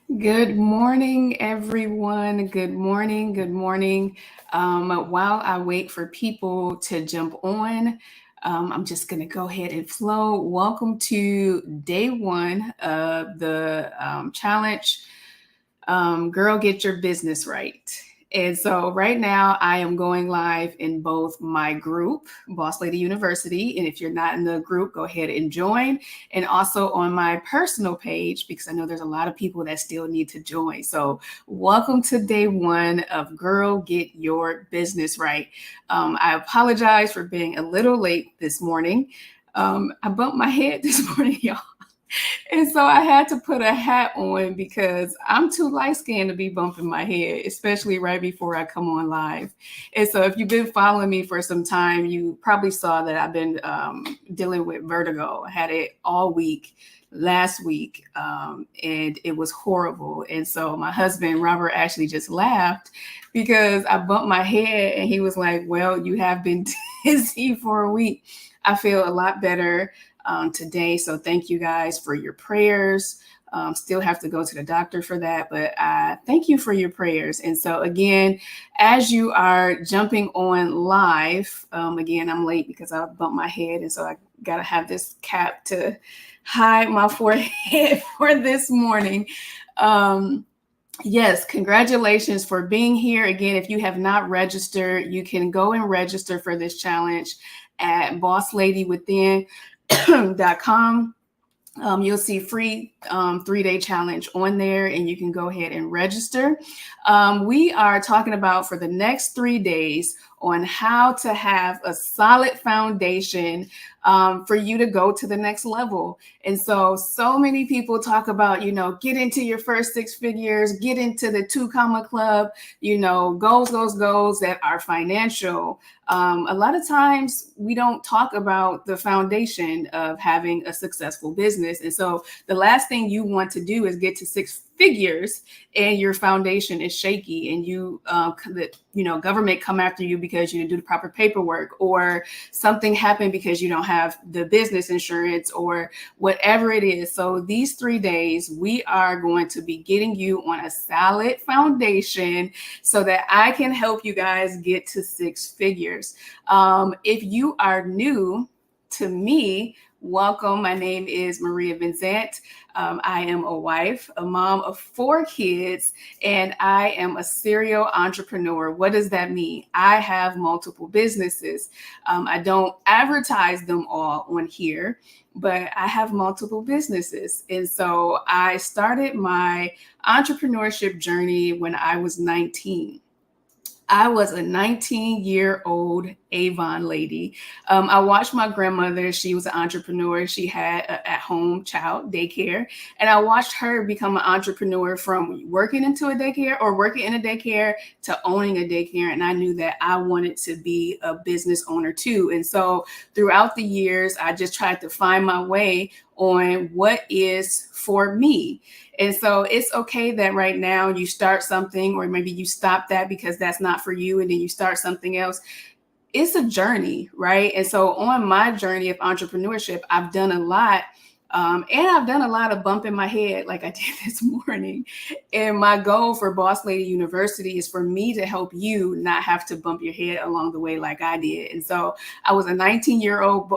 Good morning, everyone. Good morning. Good morning. While I wait for people to jump on, I'm just going to go ahead and flow. Welcome to day one of the challenge, Girl Get Your Business Right. And so right now I am going live in both my group, Boss Lady University. And if you're not in the group, go ahead and join. And also on my personal page, because I know there's a lot of people that still need to join. So welcome to day one of Girl Get Your Business Right. I apologize for being a little late this morning. I bumped my head this morning, y'all. And so I had to put a hat on because I'm too light skinned to be bumping my head, especially right before I come on live. And so if you've been following me for some time, you probably saw that I've been dealing with vertigo. I had it all week last week, and it was horrible. And so my husband, Robert, actually just laughed because I bumped my head and he was like, well, you have been dizzy for a week. I feel a lot better today. So thank you guys for your prayers. Still have to go to the doctor for that, but thank you for your prayers. And so again, as you are jumping on live, again, I'm late because I bumped my head. And so I got to have this cap to hide my forehead for this morning. Yes, congratulations for being here. Again, if you have not registered, you can go and register for this challenge at bossladywithin.com. You'll see free 3-day challenge on there, and you can go ahead and register. We are talking about for the next 3 days on how to have a solid foundation for you to go to the next level. And so many people talk about, get into your first 6 figures, get into the 2 comma club, goals that are financial. A lot of times we don't talk about the foundation of having a successful business. And so the last thing you want to do is get to 6 figures and your foundation is shaky and government come after you because you didn't do the proper paperwork, or something happened because you don't have the business insurance, or whatever it is. So these 3 days, we are going to be getting you on a solid foundation so that I can help you guys get to 6 figures. If you are new to me, welcome. My name is Maria Vincent. I am a wife, a mom of 4 kids, and I am a serial entrepreneur. What does that mean? I have multiple businesses. I don't advertise them all on here, but I have multiple businesses. And so I started my entrepreneurship journey when I was 19. I was a 19-year-old Avon lady. I watched my grandmother. She was an entrepreneur. She had an at-home child daycare. And I watched her become an entrepreneur from working into a daycare or working in a daycare to owning a daycare. And I knew that I wanted to be a business owner too. And so throughout the years, I just tried to find my way on what is for me. And so it's okay that right now you start something, or maybe you stop that because that's not for you, and then you start something else. It's a journey, right? And so on my journey of entrepreneurship, I've done a lot. And I've done a lot of bumping my head like I did this morning. And my goal for Boss Lady University is for me to help you not have to bump your head along the way like I did. And so I was a 19-year-old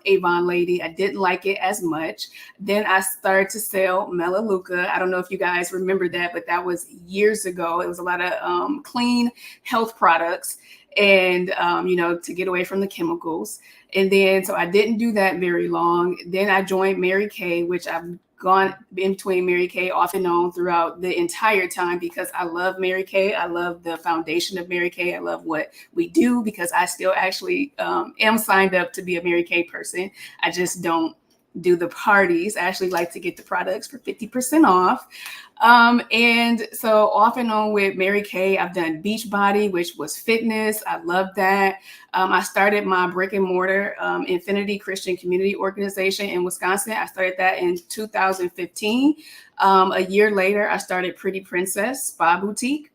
Avon lady. I didn't like it as much. Then I started to sell Melaleuca. I don't know if you guys remember that, but that was years ago. It was a lot of clean health products, and to get away from the chemicals. And then so I didn't do that very long. Then I joined Mary Kay, which I've gone in between Mary Kay off and on throughout the entire time because I love Mary Kay. I love the foundation of Mary Kay. I love what we do because I still actually am signed up to be a Mary Kay person. I just don't do the parties. I actually like to get the products for 50% off. And so off and on with Mary Kay, I've done Beachbody, which was fitness. I love that. I started my brick and mortar Infinity Christian Community Organization in Wisconsin. I started that in 2015. A year later, I started Pretty Princess Spa Boutique,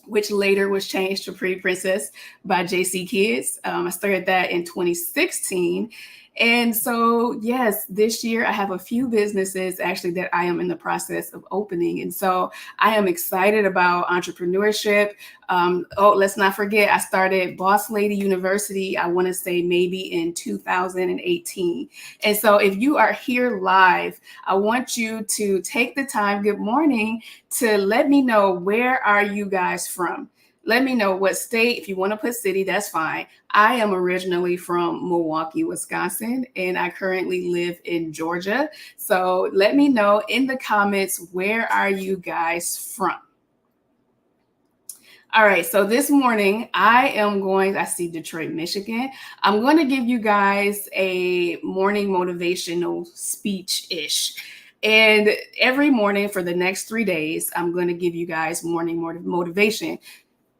which later was changed to Pretty Princess by JC Kids. I started that in 2016. And so, yes, this year I have a few businesses actually that I am in the process of opening. And so I am excited about entrepreneurship. Let's not forget, I started Boss Lady University, I want to say maybe in 2018. And so if you are here live, I want you to take the time, good morning, to let me know, where are you guys from? Let me know what state. If you want to put city, that's fine. I am originally from Milwaukee, Wisconsin, and I currently live in Georgia. So let me know in the comments, where are you guys from? All right, so this morning I see Detroit, Michigan. I'm going to give you guys a morning motivational speech-ish. And every morning for the next 3 days, I'm going to give you guys morning motivation.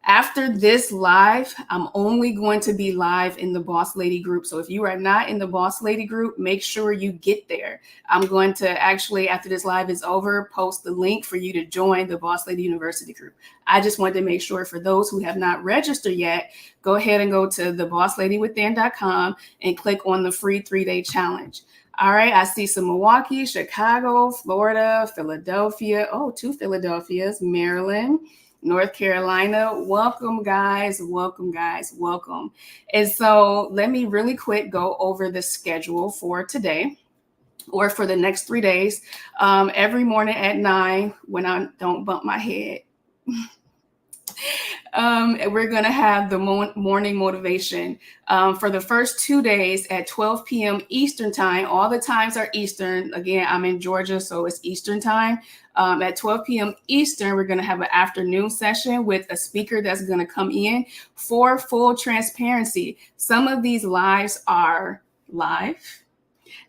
After this live, I'm only going to be live in the Boss Lady group. So if you are not in the Boss Lady group, make sure you get there. I'm going to actually, after this live is over, post the link for you to join the Boss Lady University group. I just wanted to make sure, for those who have not registered yet, go ahead and go to thebossladywithin.com and click on the free 3-day challenge. All right, I see some Milwaukee, Chicago, Florida, Philadelphia. Oh, 2 Philadelphias, Maryland, North Carolina. Welcome, guys. Welcome, guys. Welcome. And so let me really quick go over the schedule for today, or for the next 3 days. Every morning at 9, when I don't bump my head, we're going to have the morning motivation for the first 2 days at 12 p.m. Eastern time. All the times are Eastern. Again, I'm in Georgia, so it's Eastern time. At 12 p.m. Eastern, we're going to have an afternoon session with a speaker that's going to come in. For full transparency, some of these lives are live.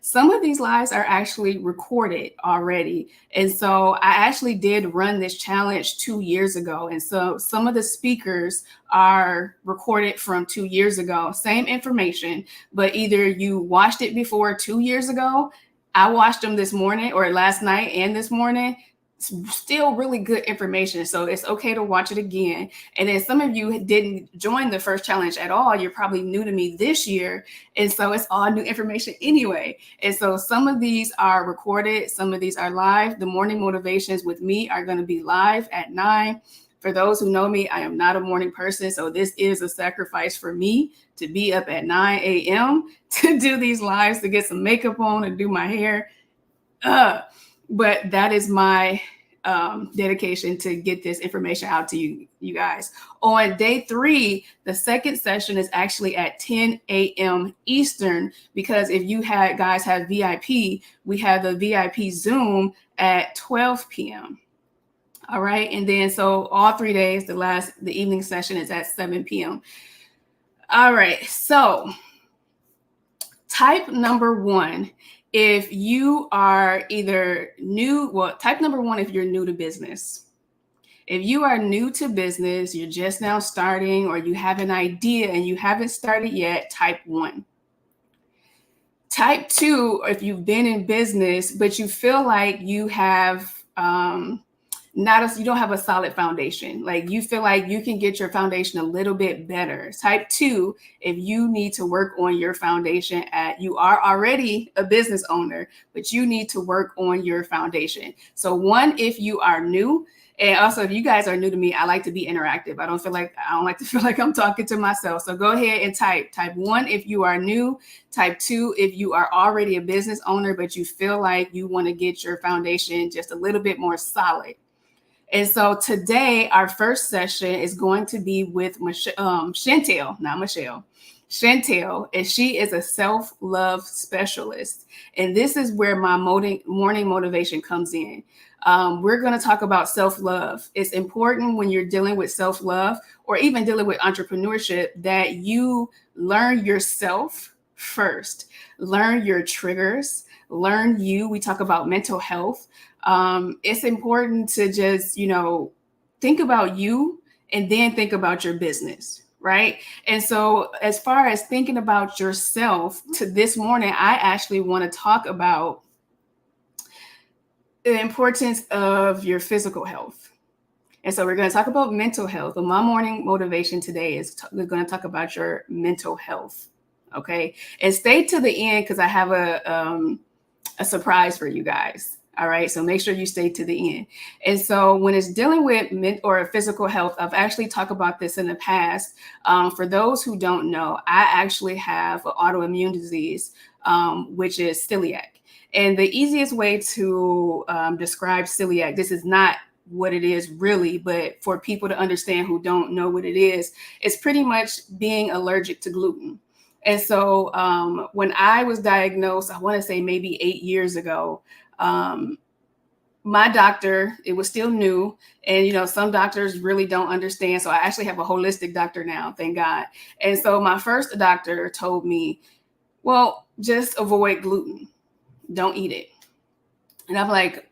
Some of these lives are actually recorded already. And so I actually did run this challenge 2 years ago. And so some of the speakers are recorded from 2 years ago, same information, but either you watched it before 2 years ago, I watched them this morning, or last night and this morning. It's still really good information. So it's okay to watch it again. And then some of you didn't join the first challenge at all. You're probably new to me this year. And so it's all new information anyway. And so some of these are recorded. Some of these are live. The morning motivations with me are going to be live at 9. For those who know me, I am not a morning person. So this is a sacrifice for me to be up at 9 a.m. to do these lives, to get some makeup on and do my hair. But that is my dedication to get this information out to you guys. On day 3, the second session is actually at 10 a.m. Eastern, because if you guys have VIP, we have the VIP Zoom at 12 p.m. All right. And then so all 3 days, the evening session is at 7 p.m. All right. So type number 1. If you are either type number 1 if you're new to business. If you are new to business, you're just now starting, or you have an idea and you haven't started yet, type 1. Type 2, if you've been in business, but you feel like you have you don't have a solid foundation. Like you feel like you can get your foundation a little bit better. Type 2, if you need to work on your foundation, you are already a business owner, but you need to work on your foundation. So 1, if you are new. And also, if you guys are new to me, I like to be interactive. I don't like to feel like I'm talking to myself. So go ahead and type 1 if you are new. Type 2 if you are already a business owner, but you feel like you want to get your foundation just a little bit more solid. And so today, our first session is going to be with Chantel, not Michelle. Chantel, and she is a self-love specialist. And this is where my morning motivation comes in. We're going to talk about self-love. It's important when you're dealing with self-love, or even dealing with entrepreneurship, that you learn yourself first. Learn your triggers. Learn you. We talk about mental health. It's important to just, think about you and then think about your business, right? And so as far as thinking about yourself, to this morning, I actually want to talk about the importance of your physical health. And so we're going to talk about mental health. But my morning motivation today is we're going to talk about your mental health. Okay. And stay to the end because I have a surprise for you guys. All right. So make sure you stay to the end. And so when it's dealing with or physical health, I've actually talked about this in the past. For those who don't know, I actually have an autoimmune disease, which is celiac. And the easiest way to describe celiac, this is not what it is really, but for people to understand who don't know what it is, it's pretty much being allergic to gluten. And so when I was diagnosed, I want to say maybe 8 years ago, my doctor, it was still new. And, some doctors really don't understand. So I actually have a holistic doctor now, thank God. And so my first doctor told me, well, just avoid gluten. Don't eat it. And I'm like,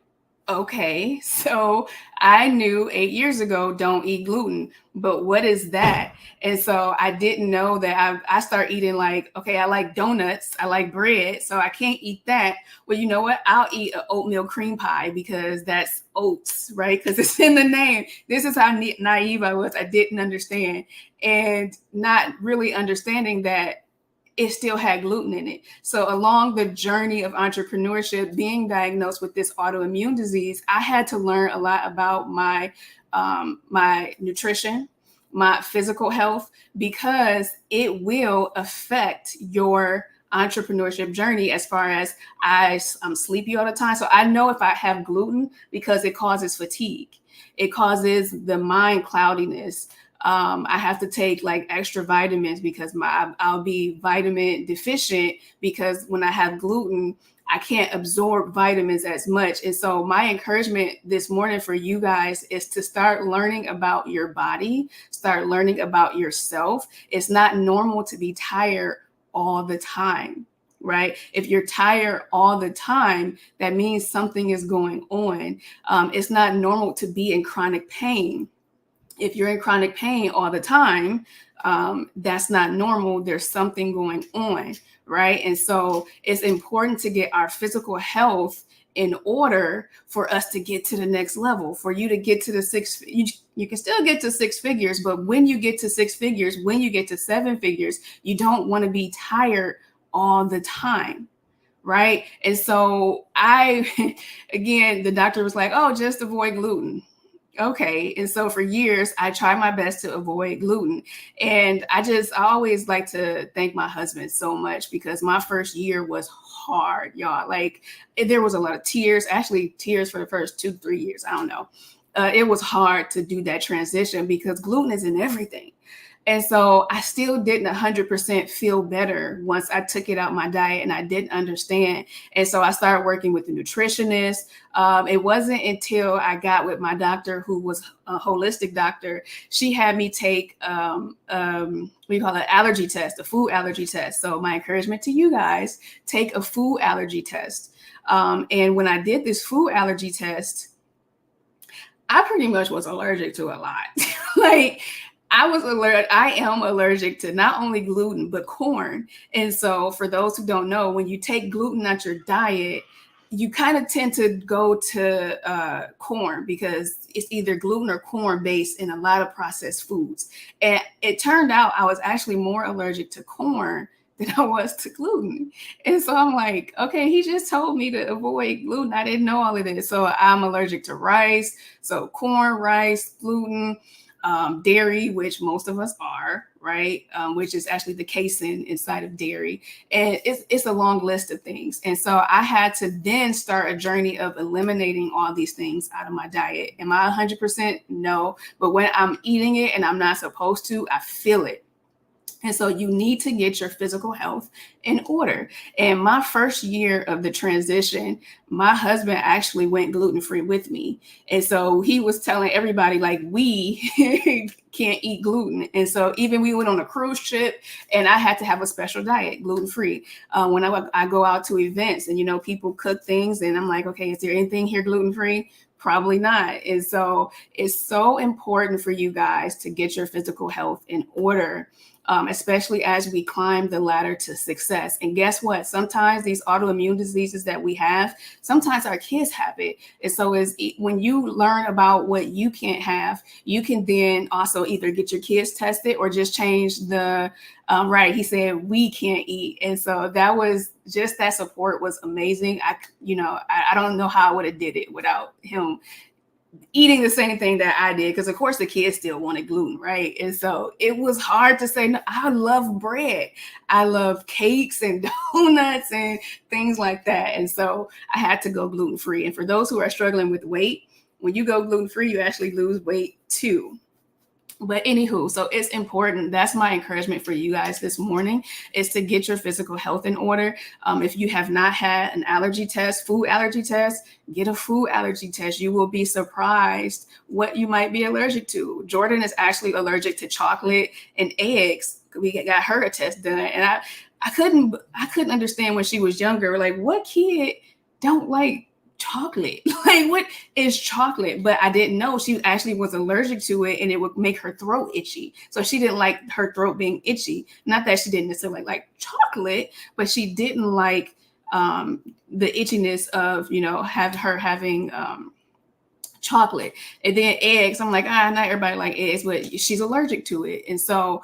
okay, so I knew 8 years ago, don't eat gluten, but what is that? And so I didn't know that I start eating like, okay, I like donuts, I like bread, so I can't eat that. Well, you know what? I'll eat an oatmeal cream pie because that's oats, right? Because it's in the name. This is how naive I was. I didn't understand, and not really understanding that it still had gluten in it. So along the journey of entrepreneurship, being diagnosed with this autoimmune disease, I had to learn a lot about my nutrition, my physical health, because it will affect your entrepreneurship journey. As far as I'm sleepy all the time. So I know if I have gluten because it causes fatigue. It causes the mind cloudiness. I have to take like extra vitamins because I'll be vitamin deficient because when I have gluten, I can't absorb vitamins as much. And so my encouragement this morning for you guys is to start learning about your body, start learning about yourself. It's not normal to be tired all the time, right? If you're tired all the time, that means something is going on. It's not normal to be in chronic pain. If you're in chronic pain all the time, that's not normal. There's something going on, right? And so it's important to get our physical health in order for us to get to the next level, for you to get to the you can still get to six figures, but when you get to six figures, when you get to seven figures, you don't want to be tired all the time. Right. And so again, the doctor was like, oh, just avoid gluten. Okay. And so for years, I tried my best to avoid gluten. And I always like to thank my husband so much because my first year was hard, y'all. Like there was a lot of tears, actually tears for the first 2-3 years. I don't know. It was hard to do that transition because gluten is in everything. And so I still didn't 100% feel better once I took it out my diet and I didn't understand. And so I started working with the nutritionist. It wasn't until I got with my doctor, who was a holistic doctor. She had me take we call it allergy test, a food allergy test. So my encouragement to you guys, take a food allergy test. And when I did this food allergy test, I pretty much was allergic to a lot. Like I am allergic to not only gluten, but corn. And so for those who don't know, when you take gluten out your diet, you kind of tend to go to corn because it's either gluten or corn based in a lot of processed foods. And it turned out I was actually more allergic to corn than I was to gluten. And so I'm like, okay, he just told me to avoid gluten. I didn't know all of this. So I'm allergic to rice. So corn, rice, gluten, dairy, which most of us are, right? Which is actually the casein inside of dairy. And it's a long list of things. And so I had to then start a journey of eliminating all these things out of my diet. Am I 100%? No. But when I'm eating it and I'm not supposed to, I feel it. And so you need to get your physical health in order. And my first year of the transition, my husband actually went gluten-free with me. And so he was telling everybody, like, we can't eat gluten. And so even we went on a cruise ship and I had to have a special diet, gluten-free. When I go out to events and, people cook things and I'm like, okay, is there anything here gluten-free? Probably not. And so it's so important for you guys to get your physical health in order. especially as we climb the ladder to success. And guess what? Sometimes these autoimmune diseases that we have, sometimes our kids have it. And so when you learn about what you can't have, you can then also either get your kids tested or just change the right. He said we can't eat. And so that was just, that support was amazing. I don't know how I would have did it without him eating the same thing that I did, because of course the kids still wanted gluten, right? And so it was hard to say no. I love bread, I love cakes and donuts and things like that. And so I had to go gluten free. And for those who are struggling with weight, when you go gluten free, you actually lose weight too. But anywho, so it's important. That's my encouragement for you guys this morning, is to get your physical health in order. If you have not had an allergy test, food allergy test, get a food allergy test. You will be surprised what you might be allergic to. Jordan is actually allergic to chocolate and eggs. We got her a test done, and I couldn't understand when she was younger. Like, what kid don't like chocolate? Like, what is chocolate? But I didn't know she actually was allergic to it, and it would make her throat itchy. So she didn't like her throat being itchy. Not that she didn't necessarily like chocolate, but she didn't like the itchiness of having chocolate. And then eggs, I'm like, not everybody like eggs, but she's allergic to it. And so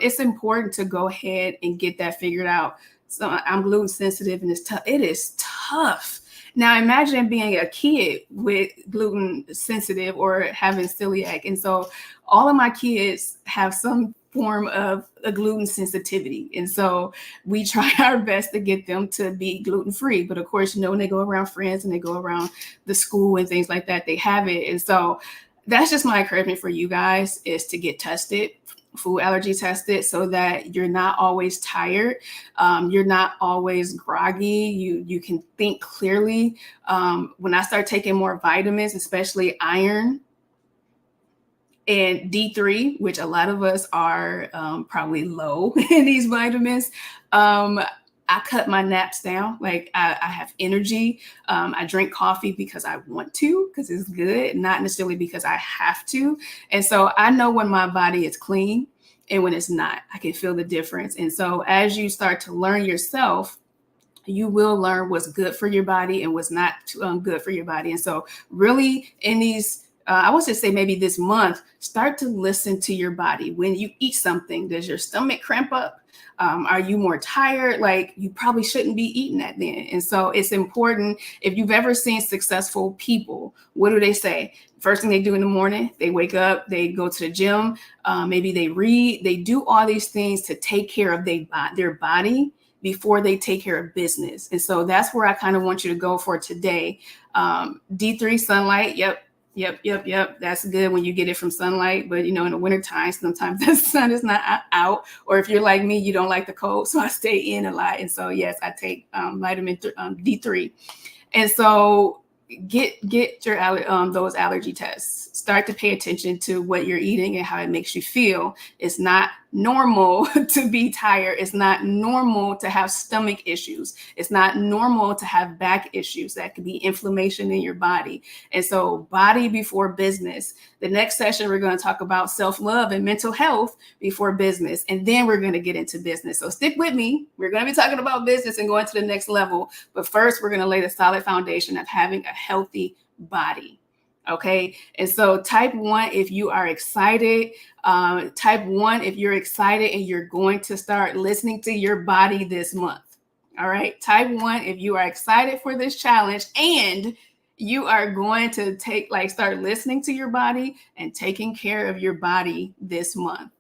it's important to go ahead and get that figured out. So I'm gluten sensitive, and it is tough. Now imagine being a kid with gluten sensitive or having celiac. And so all of my kids have some form of a gluten sensitivity. And so we try our best to get them to be gluten free. But of course, when they go around friends and they go around the school and things like that, they have it. And so that's just my encouragement for you guys, is to get tested, food allergy tested, so that you're not always tired. You're not always groggy. You can think clearly. When I start taking more vitamins, especially iron and D3, which a lot of us are probably low in these vitamins, I cut my naps down. Like, I have energy. I drink coffee because I want to, because it's good, not necessarily because I have to. And so I know when my body is clean and when it's not. I can feel the difference. And so as you start to learn yourself, you will learn what's good for your body and what's not good for your body. And so really in these, I want to say maybe this month, start to listen to your body. When you eat something, does your stomach cramp up? Are you more tired? Like, you probably shouldn't be eating that then. And so it's important. If you've ever seen successful people, what do they say? First thing they do in the morning, they wake up, they go to the gym, maybe they read, they do all these things to take care of their body before they take care of business. And so that's where I kind of want you to go for today. D3 sunlight. Yep. That's good when you get it from sunlight. But, in the wintertime, sometimes the sun is not out. Or if you're like me, you don't like the cold. So I stay in a lot. And so, yes, I take vitamin D3. And so get your those allergy tests. Start to pay attention to what you're eating and how it makes you feel. It's not normal to be tired. It's not normal to have stomach issues. It's not normal to have back issues. That could be inflammation in your body. And so, body before business. The next session, we're going to talk about self-love and mental health before business. And then we're going to get into business. So stick with me. We're going to be talking about business and going to the next level. But first, we're going to lay the solid foundation of having a healthy body. Okay. And so type 1, if you are excited, type 1, if you're excited and you're going to start listening to your body this month. All right. Type 1, if you are excited for this challenge and you are going to start listening to your body and taking care of your body this month.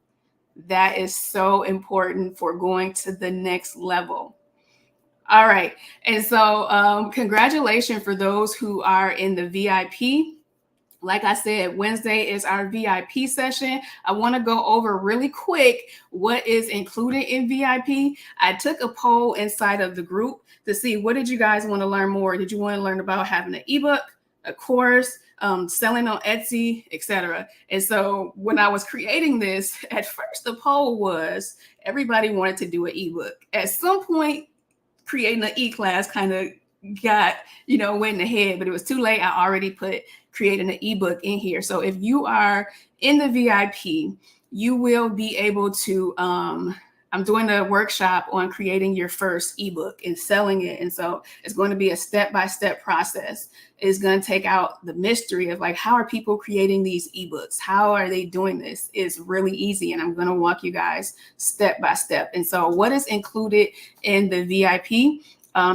That is so important for going to the next level. All right. And so congratulations for those who are in the VIP. Like I said, Wednesday is our VIP session. I want to go over really quick what is included in VIP. I took a poll inside of the group to see, what did you guys want to learn more? Did you want to learn about having an ebook, a course, selling on Etsy, etc.? And so when I was creating this, at first the poll was everybody wanted to do an ebook. At some point, creating an e-class kind of went ahead, but it was too late. I already put creating an ebook in here. So if you are in the VIP, you will be able to, I'm doing a workshop on creating your first ebook and selling it. And so it's going to be a step-by-step process. It's going to take out the mystery of like, how are people creating these ebooks? How are they doing this? It's really easy. And I'm going to walk you guys step by step. And so what is included in the VIP?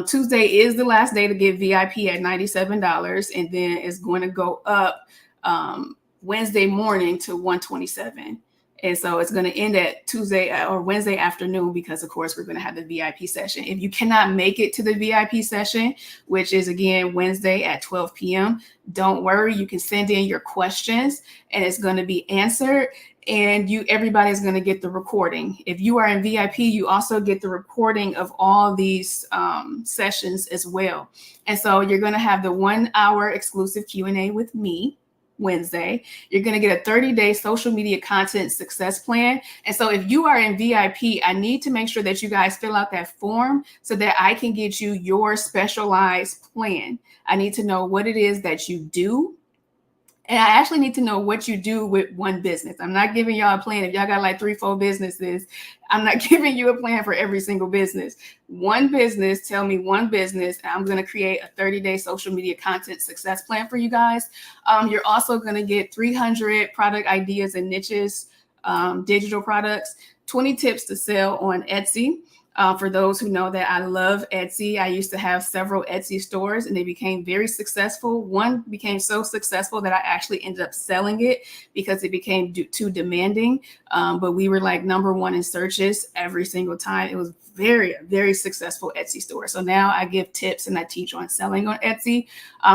Tuesday is the last day to get VIP at $97. And then it's going to go up Wednesday morning to $127. And so it's going to end at Tuesday or Wednesday afternoon, because of course we're going to have the VIP session. If you cannot make it to the VIP session, which is again Wednesday at 12 p.m., don't worry. You can send in your questions and it's going to be answered. And everybody's going to get the recording. If you are in VIP, you also get the recording of all these sessions as well. And so you're going to have the 1 hour exclusive Q&A with me Wednesday. You're going to get a 30-day social media content success plan. And so if you are in VIP, I need to make sure that you guys fill out that form so that I can get you your specialized plan. I need to know what it is that you do. And I actually need to know what you do with one business. I'm not giving y'all a plan. If y'all got like 3-4 businesses, I'm not giving you a plan for every single business. One business, tell me one business, and I'm going to create a 30-day social media content success plan for you guys. You're also going to get 300 product ideas and niches, digital products, 20 tips to sell on Etsy. For those who know that I love Etsy, I used to have several Etsy stores and they became very successful. One became so successful that I actually ended up selling it because it became too demanding. But we were like #1 in searches every single time. It was very, very successful Etsy store. So now I give tips and I teach on selling on Etsy,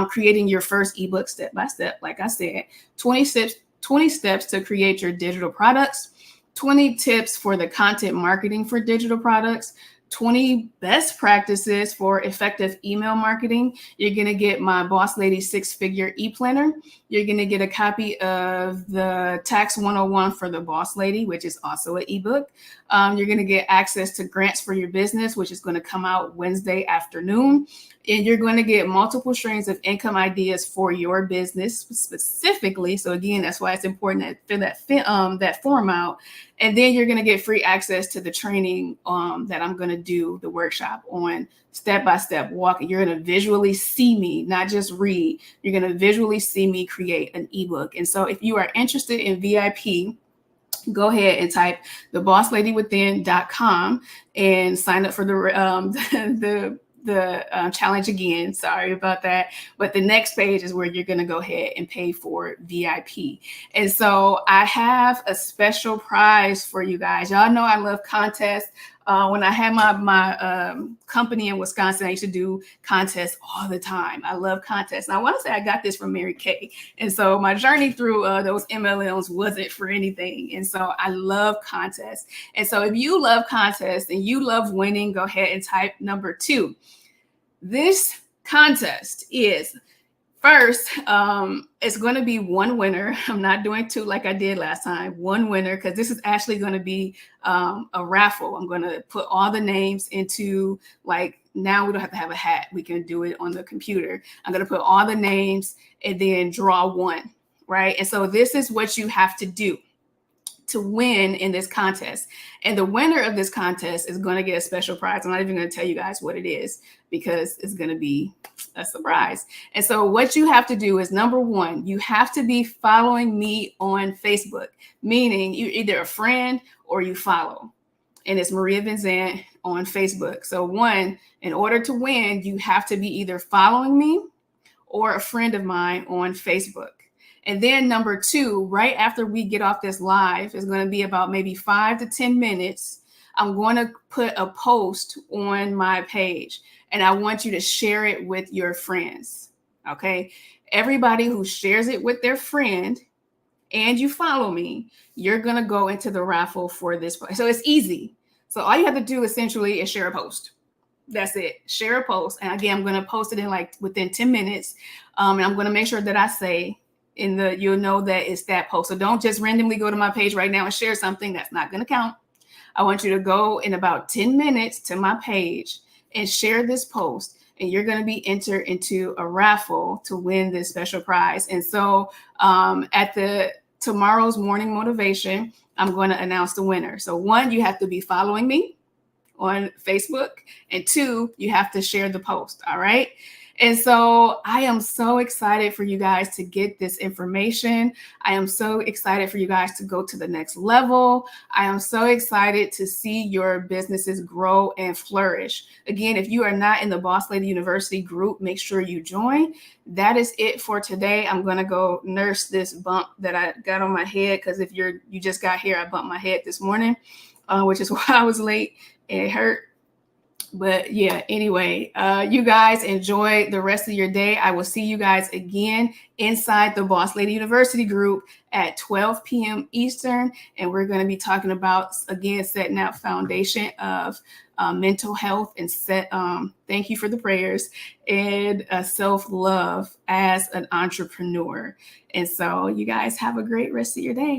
creating your first ebook step by step. Like I said, 20 steps to create your digital products. 20 tips for the content marketing for digital products, 20 best practices for effective email marketing. You're going to get my Boss Lady 6-figure e-planner. You're going to get a copy of the Tax 101 for the Boss Lady, which is also an ebook. You're going to get access to Grants for Your Business, which is going to come out Wednesday afternoon. And you're going to get multiple streams of income ideas for your business specifically. So again, that's why it's important to fill that form out. And then you're going to get free access to the training that I'm going to do the workshop on step-by-step walking. You're going to visually see me, not just read. You're going to visually see me create an ebook. And so if you are interested in VIP, go ahead and type thebossladywithin.com and sign up for the challenge again. Sorry about that. But the next page is where you're going to go ahead and pay for VIP. And so I have a special prize for you guys. Y'all know I love contests. When I had my company in Wisconsin, I used to do contests all the time. I love contests. And I want to say I got this from Mary Kay. And so my journey through those MLMs wasn't for anything. And so I love contests. And so if you love contests and you love winning, go ahead and type #2. This contest is first, it's going to be one winner. I'm not doing 2 like I did last time. One winner, because this is actually going to be a raffle. I'm going to put all the names into, like, now we don't have to have a hat. We can do it on the computer. I'm going to put all the names and then draw one, right? And so this is what you have to do to win in this contest. And the winner of this contest is going to get a special prize. I'm not even going to tell you guys what it is because it's going to be a surprise. And so what you have to do is, #1, you have to be following me on Facebook, meaning you're either a friend or you follow. And it's Maria Vinzant on Facebook. So 1, in order to win, you have to be either following me or a friend of mine on Facebook. And then #2, right after we get off this live, is going to be about maybe 5 to 10 minutes. I'm going to put a post on my page and I want you to share it with your friends. Okay. Everybody who shares it with their friend and you follow me, you're going to go into the raffle for this. So it's easy. So all you have to do essentially is share a post. That's it. Share a post. And again, I'm going to post it in like within 10 minutes. And I'm going to make sure that I say, you'll know that it's that post. So don't just randomly go to my page right now and share something. That's not going to count. I want you to go in about 10 minutes to my page and share this post, and you're going to be entered into a raffle to win this special prize. And so at the tomorrow's morning motivation, I'm going to announce the winner. So 1, you have to be following me on Facebook, and 2, you have to share the post. All right. And so I am so excited for you guys to get this information. I am so excited for you guys to go to the next level. I am so excited to see your businesses grow and flourish. Again, if you are not in the Boss Lady University group, make sure you join. That is it for today. I'm going to go nurse this bump that I got on my head, because if you just got here, I bumped my head this morning, which is why I was late. It hurt. But yeah, anyway, you guys enjoy the rest of your day. I will see you guys again inside the Boss Lady University group at 12 p.m. Eastern. And we're going to be talking about, again, setting that foundation of mental health and thank you for the prayers, and self-love as an entrepreneur. And so you guys have a great rest of your day.